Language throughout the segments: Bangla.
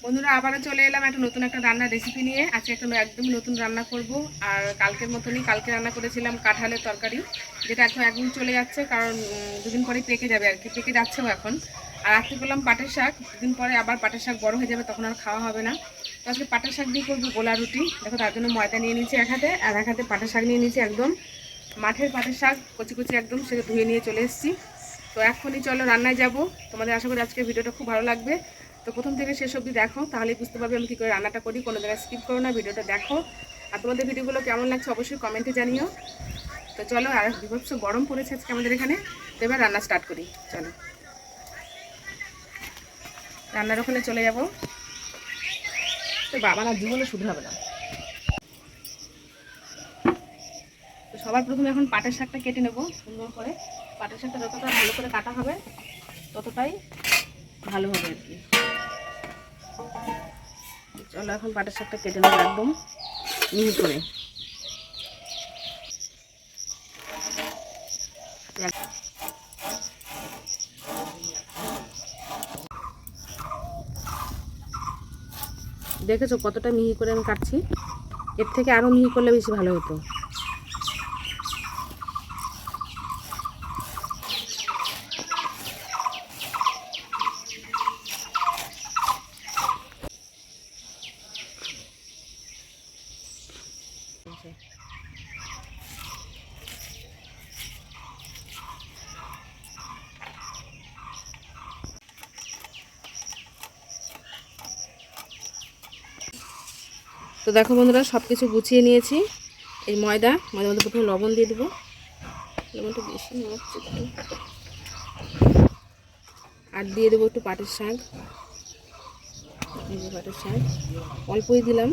বন্ধুরা আবারও চলে এলাম নতুন একটা রান্নার রেসিপি নিয়ে। আজকে একদম নতুন রান্না করব। আর কালকের মতনই কালকে রান্না করেছিলাম কাঁঠালের তরকারি, যেটা এখন একদিন চলে যাচ্ছে, কারণ দুদিন পরে পেকে যাবে আর কি, পেকে যাচ্ছেও এখন। আর আজকে করলাম পাটের শাক, দুদিন পরে আবার পাটের শাক বড় হয়ে যাবে, তখন আর খাওয়া হবে না। তো আজকে পাটের শাক দিয়ে করবো গোলা রুটি। দেখো তার জন্য ময়দা নিয়ে নিয়েছি এক হাতে, আর এক হাতে পাটের শাক নিয়ে নিয়েছি, একদম মাঠের পাটের শাক, কচি কচি একদম, সেটা ধুয়ে নিয়ে চলে এসেছি। তো এখনই চলো রান্নায় যাব। তোমাদের আশা করি আজকে ভিডিওটা খুব ভালো লাগবে। তো প্রথম থেকে শেষ অবধি দেখো, তাহলেই বুঝতে পারবে আমি কী করে রান্নাটা করি। কোনো জায়গায় স্কিপ করো না, ভিডিওটা দেখো। আর তোমাদের ভিডিওগুলো কেমন লাগছে অবশ্যই কমেন্টে জানিও। তো চলো, আর বিভৎস গরম পড়েছে আজকে আমাদের এখানে। তো এবার রান্না স্টার্ট করি, চলো রান্নার ওখানে চলে যাবো। তো বাবা না জীবনে শুধু হবে না। তো সবার প্রথমে এখন পাটের শাকটা কেটে নেবো সুন্দর করে। পাটের শাকটা যতটা ভালো করে কাটা হবে ততটাই ভালো হবে আর কি। চলো এখন পাটের শাকটা কেটে নেবো একদম মিহি করে। দেখেছো কতটা মিহি করে আমি কাটছি? এর থেকে আরও মিহি করলে বেশি ভালো হতো। তো দেখো বন্ধুরা, সব কিছু গুছিয়ে নিয়েছি। এই ময়দার মধ্যে প্রথমে লবণ দিয়ে দেবো, লবণটা বেশি হচ্ছে। আর দিয়ে দেবো একটু পাটের শাক, এই যে পাটের শাক অল্পই দিলাম।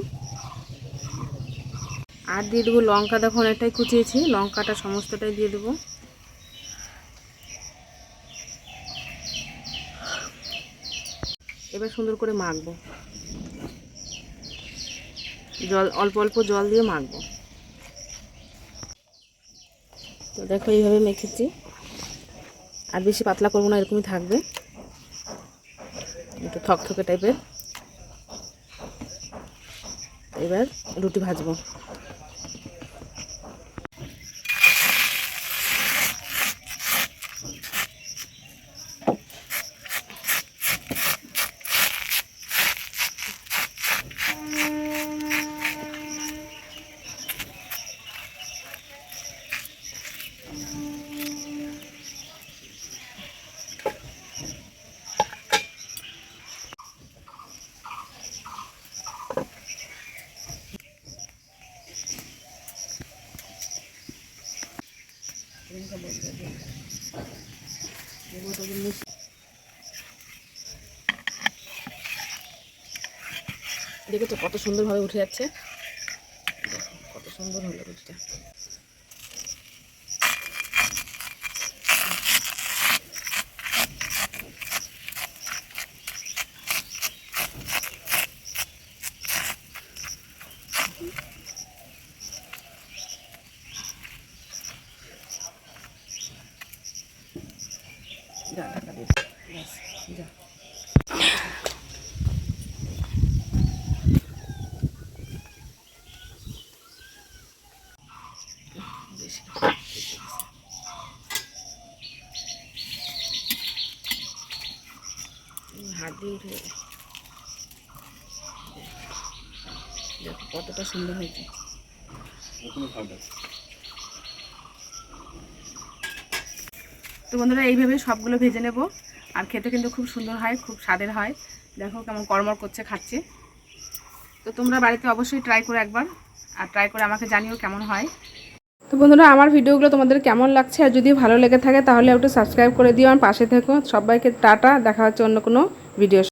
আর দিয়ে দেবো লঙ্কা, দেখো অনেকটাই কুচিয়েছি, লঙ্কাটা সমস্তটাই দিয়ে দেবো। এবার সুন্দর করে মাখবো, জল অল্প অল্প জল দিয়ে মাখবো। তো দেখো এইভাবে মেখেছি, আর বেশি পাতলা করবো না, এরকমই থাকবে, একটু থকথকে টাইপের। এবার রুটি ভাজবো। দেখেছো কত সুন্দরভাবে উঠে যাচ্ছে, কত সুন্দর হলো রুটিটা। যা ঢাকা দিয়ে যা। হাত দিয়ে উঠে যাবে, দেখো কতটা সুন্দর হয়েছে। তো বন্ধুরা এইভাবে সবগুলো ভেজে নেব, আর খেতে কিন্তু খুব সুন্দর হয়, খুব স্বাদের হয়। দেখো কেমন কড়মড় করছে, খাচ্ছে। তো তোমরা বাড়িতে অবশ্যই ট্রাই করো একবার, আর ট্রাই করে আমাকে জানিও কেমন হয়। তো বন্ধুরা আমার ভিডিওগুলো তোমাদের কেমন লাগছে, আর যদি ভালো লেগে থাকে তাহলে একটু সাবস্ক্রাইব করে দিও, আর পাশে থেকো। সবাইকে টাটা, দেখা হচ্ছে অন্য কোনো ভিডিও।